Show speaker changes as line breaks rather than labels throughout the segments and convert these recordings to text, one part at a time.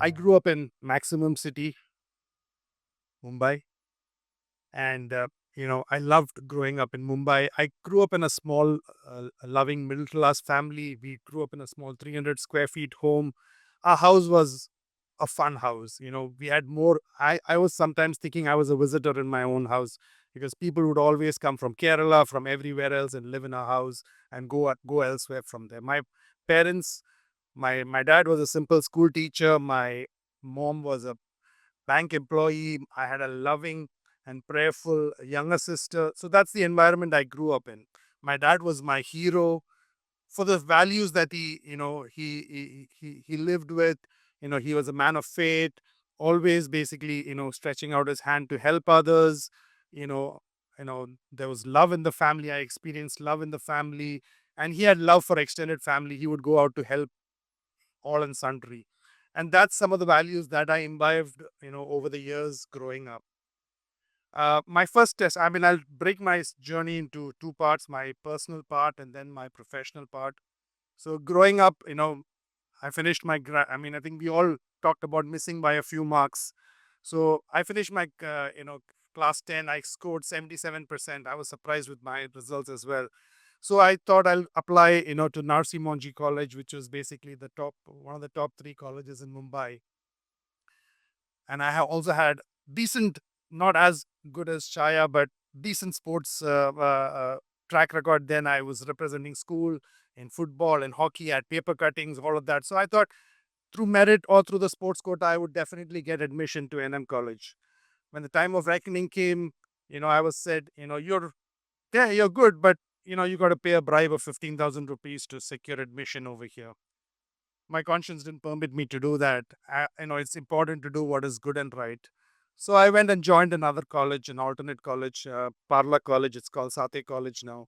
I grew up in maximum city, Mumbai, and I loved growing up in Mumbai. I grew up in a small, loving middle class family. We grew up in a small 300 square feet home. Our house was a fun house. We had more. I was sometimes thinking I was a visitor in my own house because people would always come from Kerala, from everywhere else, and live in our house and go elsewhere from there. My parents, my dad was a simple school teacher. My mom was a bank employee. I had a loving and prayerful younger sister. So that's the environment I grew up in. My dad was my hero for the values that he lived with. He was a man of faith, always basically stretching out his hand to help others. You know, there was love in the family. I experienced love in the family, and he had love for extended family. He would go out to help all and sundry. And that's some of the values that I imbibed, over the years growing up. My first test, I mean, I'll break my journey into two parts, my personal part and then my professional part. So growing up, I finished my, I think we all talked about missing by a few marks. So I finished my, class 10, I scored 77%. I was surprised with my results as well. So I thought I'll apply, to Narsi Monji College, which was basically one of the top three colleges in Mumbai. And I have also had decent, not as good as Chaya, but decent sports track record. Then I was representing school in football and hockey, at paper cuttings, all of that. So I thought through merit or through the sports quota, I would definitely get admission to NM College. When the time of reckoning came, I was said, you're good, but you got to pay a bribe of 15,000 rupees to secure admission over here. My conscience didn't permit me to do that. It's important to do what is good and right. So I went and joined another college, an alternate college, Parla College. It's called Sathe College now.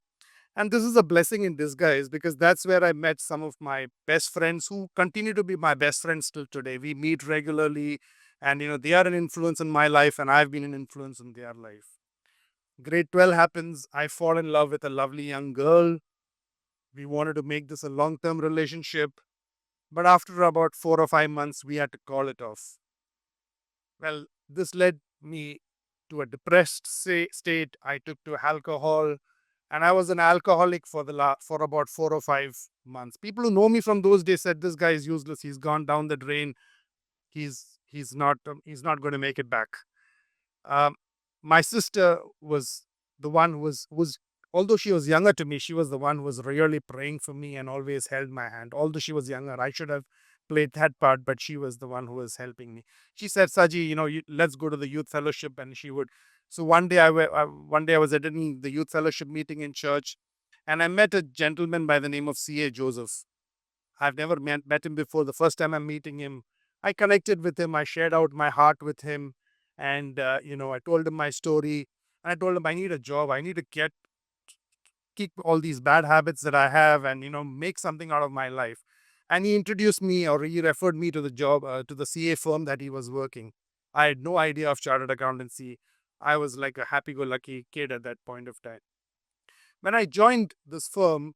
And this is a blessing in disguise because that's where I met some of my best friends who continue to be my best friends till today. We meet regularly, and they are an influence in my life, and I've been an influence in their life. Grade 12 happens. I fall in love with a lovely young girl. We wanted to make this a long term relationship. But after about 4 or 5 months, we had to call it off. Well, this led me to a depressed state. I took to alcohol, and I was an alcoholic for about 4 or 5 months. People who know me from those days said this guy is useless. He's gone down the drain. He's not going to make it back. Um, my sister was the one who was, although she was younger to me, she was the one who was really praying for me and always held my hand. Although she was younger, I should have played that part, but she was the one who was helping me. She said, Saji, let's go to the youth fellowship. And she would. So one day I was attending the youth fellowship meeting in church, and I met a gentleman by the name of C.A. Joseph. I've never met him before. The first time I'm meeting him, I connected with him. I shared out my heart with him. And, I told him my story. And I told him I need a job. I need to kick all these bad habits that I have and, make something out of my life. And he introduced me, or he referred me to the job, to the CA firm that he was working. I had no idea of chartered accountancy. I was like a happy go lucky kid at that point of time. When I joined this firm,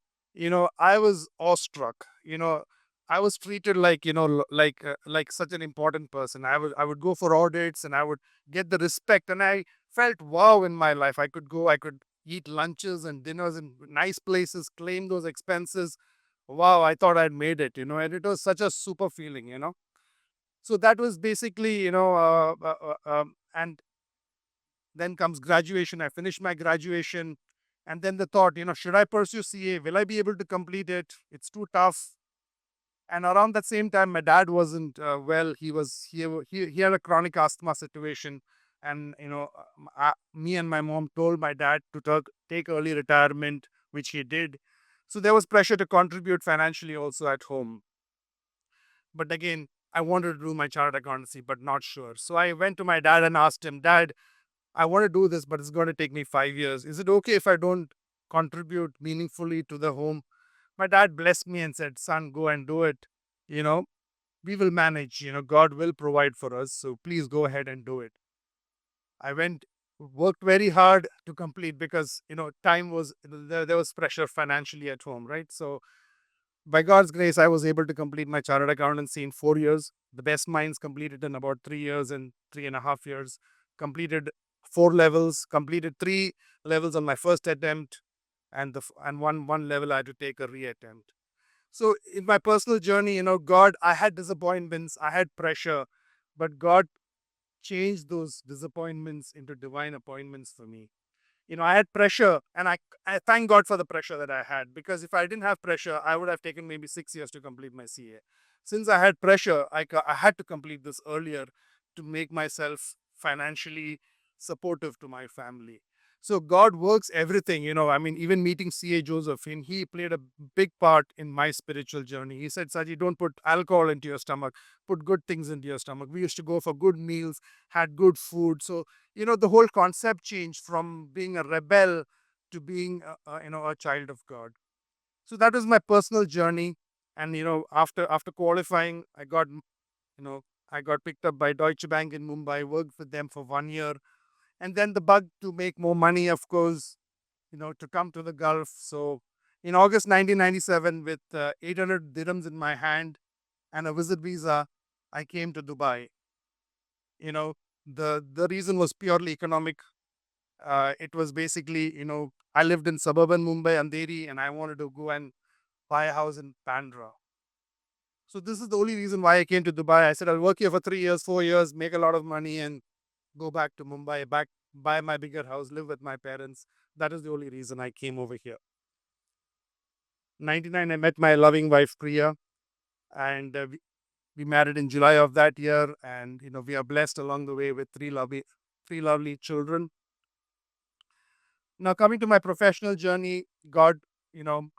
I was awestruck. I was treated like, like such an important person. I would go for audits and I would get the respect, and I felt wow in my life. I could eat lunches and dinners in nice places, claim those expenses. Wow, I thought I'd made it, and it was such a super feeling. So that was basically, and then comes graduation. I finished my graduation. And then the thought, should I pursue CA? Will I be able to complete it? It's too tough. And around that same time, my dad wasn't well. He had a chronic asthma situation. And, me and my mom told my dad to take early retirement, which he did. So there was pressure to contribute financially also at home. But again, I wanted to do my chartered accountancy, but not sure. So I went to my dad and asked him, Dad, I want to do this, but it's going to take me 5 years. Is it okay if I don't contribute meaningfully to the home? My dad blessed me and said, Son, go and do it. You know, we will manage. God will provide for us. So please go ahead and do it. I worked very hard to complete because, time was, there was pressure financially at home, right? So By God's grace, I was able to complete my chartered accountancy in 4 years. The best minds completed in about 3 years and 3.5 years. Completed 4 levels, completed 3 levels on my first attempt, and one level I had to take a reattempt. So in my personal journey, God, I had disappointments, I had pressure, but God changed those disappointments into divine appointments for me. I had pressure, and I thank God for the pressure that I had, because if I didn't have pressure, I would have taken maybe 6 years to complete my CA. Since I had pressure, I had to complete this earlier to make myself financially supportive to my family. So God works everything, I mean, even meeting CA Joseph, and he played a big part in my spiritual journey. He said, Saji, don't put alcohol into your stomach, put good things into your stomach. We used to go for good meals, had good food. So the whole concept changed from being a rebel to being a child of God. So that was my personal journey. And after qualifying, I got picked up by Deutsche Bank in Mumbai, worked with them for 1 year, and then the bug to make more money, of course, to come to the Gulf. So in August 1997, with 800 dirhams in my hand and a visit visa, I came to Dubai. you know the reason was purely economic. It was basically, I lived in suburban Mumbai, Andheri, and I wanted to go and buy a house in Bandra. So this is the only reason why I came to Dubai. I said I'll work here for 3 years, 4 years, make a lot of money, and go back to Mumbai, back buy my bigger house, live with my parents. That is the only reason I came over here. 99, I met my loving wife Priya, and we married in July of that year, and we are blessed along the way with three lovely children. Now, coming to my professional journey, you know,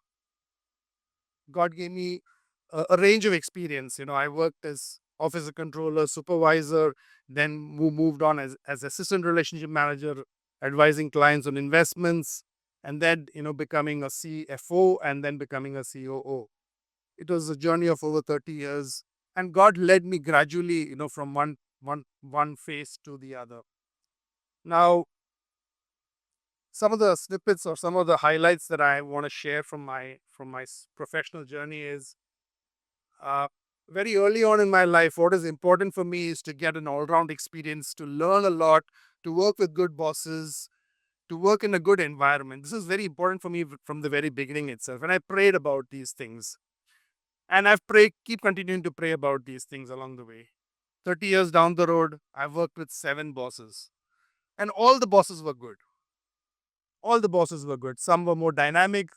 God gave me a range of experience. I worked as officer controller, supervisor, then moved on as assistant relationship manager, advising clients on investments, and then, becoming a CFO and then becoming a COO. It was a journey of over 30 years. And God led me gradually, from one phase to the other. Now, some of the snippets or some of the highlights that I want to share from my professional journey is, uh, very early on in my life, what is important for me is to get an all-round experience, to learn a lot, to work with good bosses, to work in a good environment. This is very important for me from the very beginning itself. And I prayed about these things, and I've prayed, keep continuing to pray about these things along the way. 30 years down the road, I've worked with 7 bosses, and all the bosses were good. All the bosses were good. Some were more dynamic,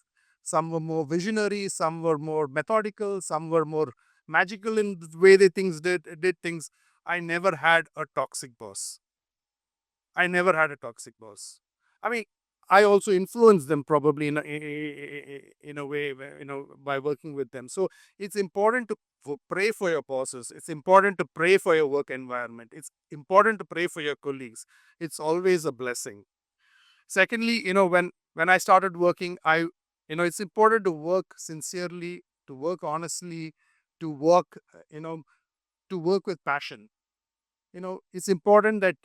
some were more visionary, some were more methodical, some were more magical in the way they did things. I never had a toxic boss. I never had a toxic boss. I mean, I also influenced them probably in a way, by working with them. So it's important to pray for your bosses. It's important to pray for your work environment. It's important to pray for your colleagues. It's always a blessing. Secondly, when I started working, it's important to work sincerely, to work honestly, to work, to work with passion. It's important that,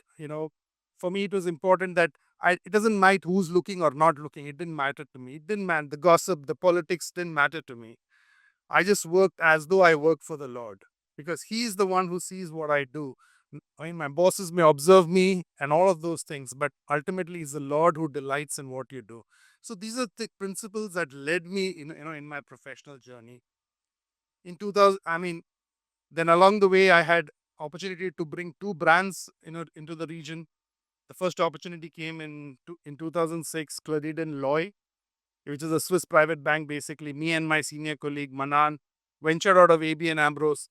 for me, it was important that it doesn't matter who's looking or not looking. It didn't matter to me. It didn't matter. The gossip, the politics didn't matter to me. I just worked as though I worked for the Lord, because He's the one who sees what I do. I mean, my bosses may observe me and all of those things, but ultimately, it's the Lord who delights in what you do. So these are the principles that led me, in my professional journey. In 2000, I mean, then along the way, I had opportunity to bring 2 brands, into the region. The first opportunity came in 2006, Clarendon Loy, which is a Swiss private bank. Basically, me and my senior colleague Manan ventured out of ABN Ambros,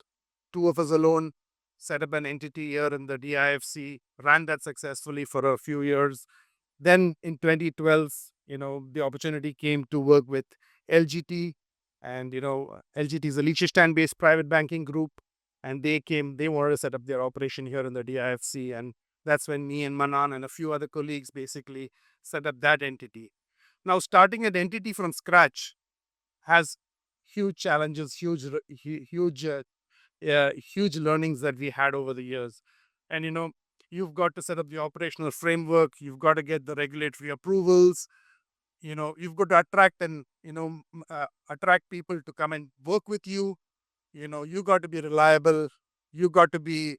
2 of us alone, set up an entity here in the DIFC, ran that successfully for a few years. Then in 2012, the opportunity came to work with LGT, and LGT is a Liechtenstein-based private banking group, and they wanted to set up their operation here in the DIFC, and that's when me and Manan and a few other colleagues basically set up that entity. Now, starting an entity from scratch has huge challenges, huge learnings that we had over the years. And you've got to set up the operational framework, you've got to get the regulatory approvals, you've got to attract and attract people to come and work with you. You got to be reliable. You got to be,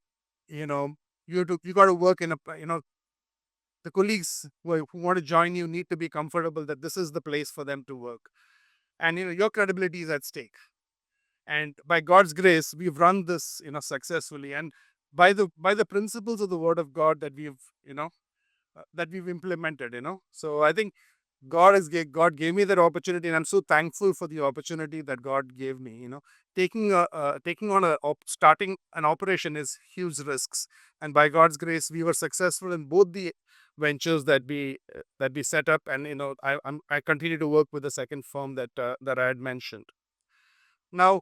you know you got to work in the colleagues who want to join you need to be comfortable that this is the place for them to work, and your credibility is at stake. And by God's grace, we've run this successfully, and by the principles of the Word of God that we've implemented. So I think God gave me that opportunity, and I'm so thankful for the opportunity that God gave me. Starting an operation is huge risks, and by God's grace, we were successful in both the ventures that we set up, and I continue to work with the second firm that I had mentioned. Now,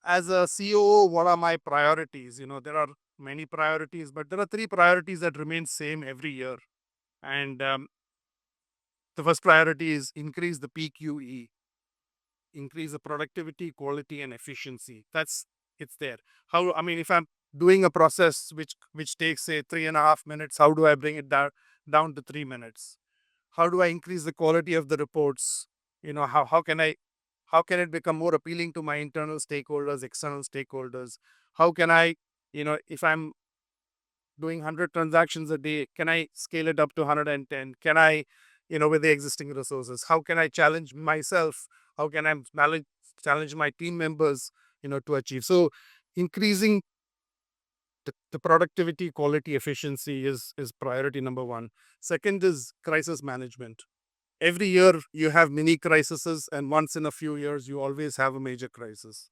as a COO, what are my priorities? There are many priorities, but there are three priorities that remain same every year, and the first priority is increase the PQE, increase the productivity, quality, and efficiency. It's there. How, I mean, if I'm doing a process which takes, say, 3.5 minutes, how do I bring it down to 3 minutes? How do I increase the quality of the reports? How can it become more appealing to my internal stakeholders, external stakeholders? How can I, if I'm doing 100 transactions a day, can I scale it up to 110? Can I, with the existing resources? How can I challenge myself? How can I challenge my team members, to achieve? So increasing the productivity, quality, efficiency is priority number one. Second is crisis management. Every year you have mini crises, and once in a few years you always have a major crisis.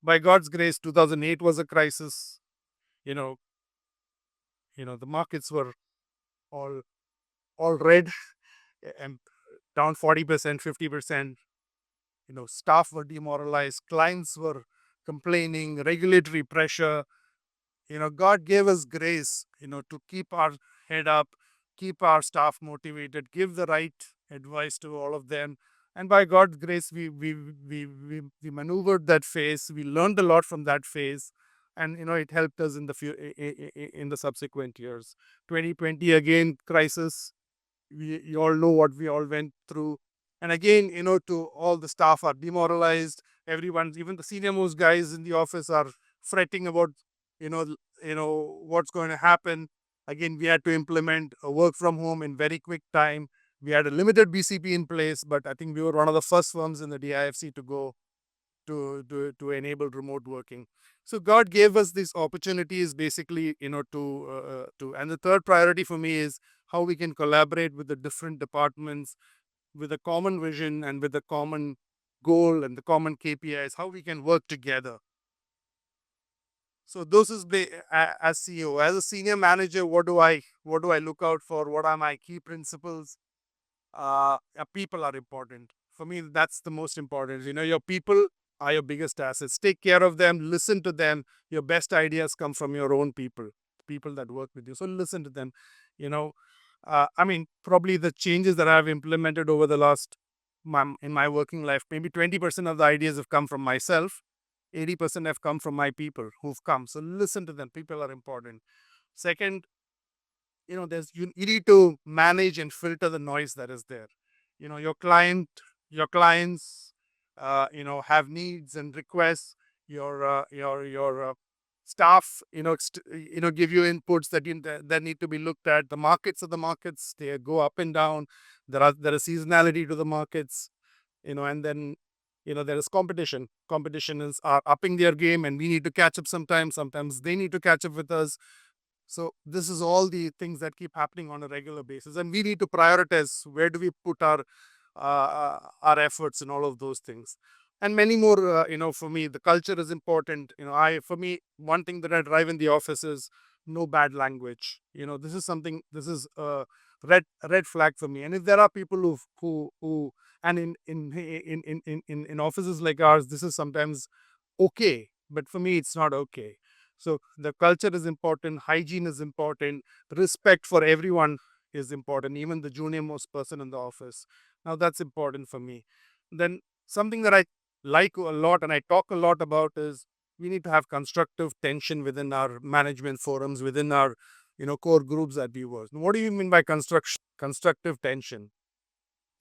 By God's grace, 2008 was a crisis. You know, the markets were all all red and down 40%, 50%. Staff were demoralized, clients were complaining, regulatory pressure. God gave us grace, to keep our head up, keep our staff motivated, give the right advice to all of them. And by God's grace, we maneuvered that phase. We learned a lot from that phase, and it helped us in the subsequent years. 2020 again crisis. You all know what we all went through, and again, to all the staff are demoralized. Everyone, even the senior most guys in the office, are fretting about what's going to happen. Again, we had to implement a work from home in very quick time. We had a limited BCP in place, but I think we were one of the first firms in the DIFC to go to enable remote working. So God gave us these opportunities, basically, to and the third priority for me is how we can collaborate with the different departments with a common vision and with a common goal and the common KPIs, how we can work together. So those is as CEO. As a senior manager, what do I look out for? What are my key principles? People are important for me. That's the most important. Your people are your biggest assets. Take care of them, listen to them. Your best ideas come from your own people that work with you, so listen to them. I mean, probably the changes that I've implemented over the last in my working life, maybe 20% of the ideas have come from myself, 80% have come from my people who've come. So listen to them. People are important. Second, you need to manage and filter the noise that is there. Your clients have needs and requests. Your staff give you inputs that need to be looked at. The markets are the markets. They go up and down. There is seasonality to the markets. And then there is competition is are upping their game, and we need to catch up sometimes they need to catch up with us. So this is all the things that keep happening on a regular basis, and we need to prioritize where do we put our efforts in all of those things, and many more. For me, the culture is important. For me, one thing that I drive in the office is no bad language. This is something. This is a red flag for me. And if there are people who and in offices like ours, this is sometimes okay, but for me, it's not okay. So the culture is important, hygiene is important, respect for everyone is important, even the junior most person in the office. Now that's important for me. Then something that I like a lot and I talk a lot about is we need to have constructive tension within our management forums, within our core groups that we work. What do you mean by constructive tension?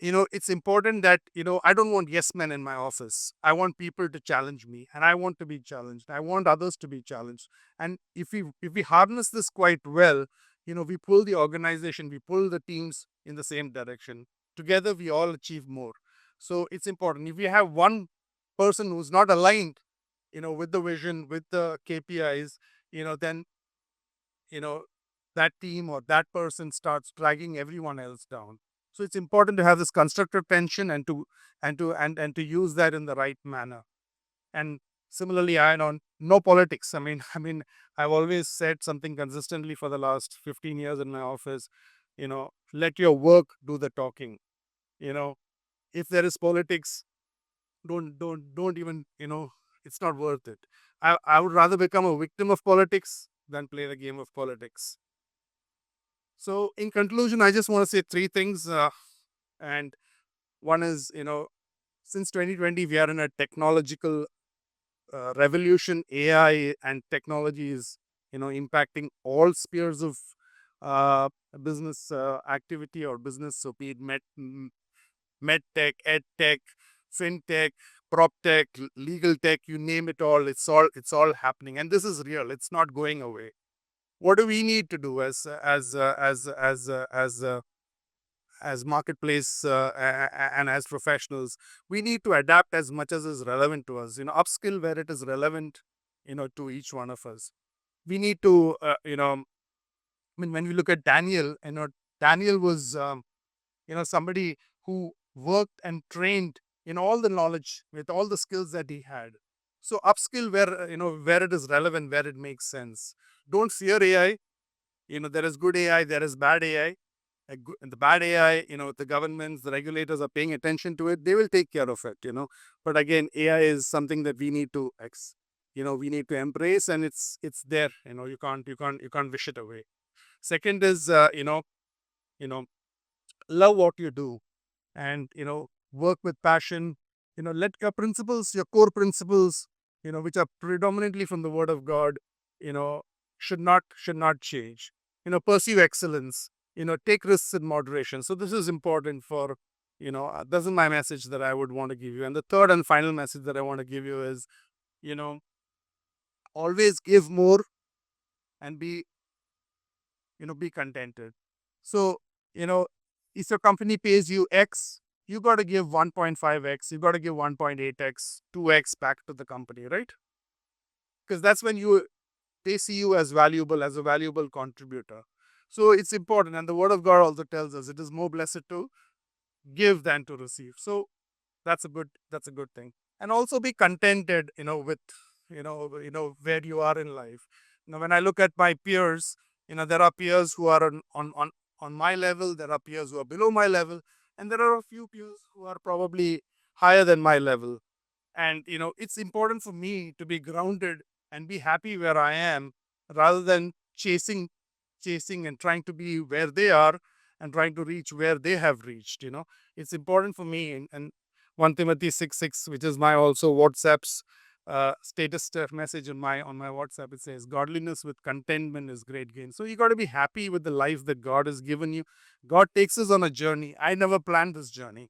it's important that, I don't want yes men in my office. I want people to challenge me, and I want to be challenged. I want others to be challenged. And if we harness this quite well, we pull the organization, we pull the teams in the same direction. Together, we all achieve more. So it's important. If we have one person who's not aligned, with the vision, with the KPIs, then you know that team or that person starts dragging everyone else down. So it's important to have this constructive tension, and to use that in the right manner. And similarly, I on no politics. I mean, I've always said something consistently for the last 15 years in my office. Let your work do the talking. you know if there is politics, don't even, it's not worth it. I would rather become a victim of politics than play the game of politics. So, in conclusion, I just want to say three things. And one is, since 2020, we are in a technological revolution. AI and technology is, impacting all spheres of business activity or business. So, be it med tech, ed tech, fintech, prop tech, legal tech, you name it all. It's all happening, and this is real. It's not going away. What do we need to do as marketplace and as professionals? We need to adapt as much as is relevant to us. Upskill where it is relevant, to each one of us. We need to, when we look at Daniel, Daniel was, somebody who worked and trained in all the knowledge with all the skills that he had. So upskill where, where it is relevant, where it makes sense. Don't fear AI. There is good AI, there is bad AI. The bad AI, the governments, the regulators are paying attention to it. They will take care of it. But again, AI is something that we need to we need to embrace, and it's there. You can't wish it away. Second is, you know love what you do, and work with passion. Let your principles, your core principles, which are predominantly from the word of God, you know should not change. Pursue excellence. Take risks in moderation. So this is important for, this is my message that I would want to give you. And the third and final message that I want to give you is, you know always give more, and be contented. So, you know, if your company pays you X, you got to give 1.5x, you got to give 1.8x, 2x back to the company, right? Because that's when they see you as valuable, as a valuable contributor. So it's important. And the word of God also tells us it is more blessed to give than to receive. So that's a good thing. And also be contented, with where you are in life. When I look at my peers, there are peers who are on my level, there are peers who are below my level, and there are a few peers who are probably higher than my level. And it's important for me to be grounded and be happy where I am, rather than chasing and trying to be where they are, and trying to reach where they have reached. It's important for me. And 1 Timothy 6:6, which is my also WhatsApp's status message on my WhatsApp, it says godliness with contentment is great gain. So you got to be happy with the life that God has given you. God takes us on a journey. I never planned this journey,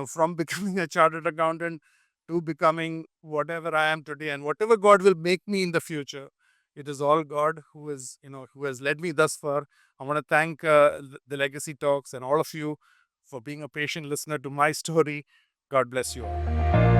from becoming a chartered accountant to becoming whatever I am today, and whatever God will make me in the future. It is all God who has led me thus far. I want to thank the Legacy Talks and all of you for being a patient listener to my story. God bless you all.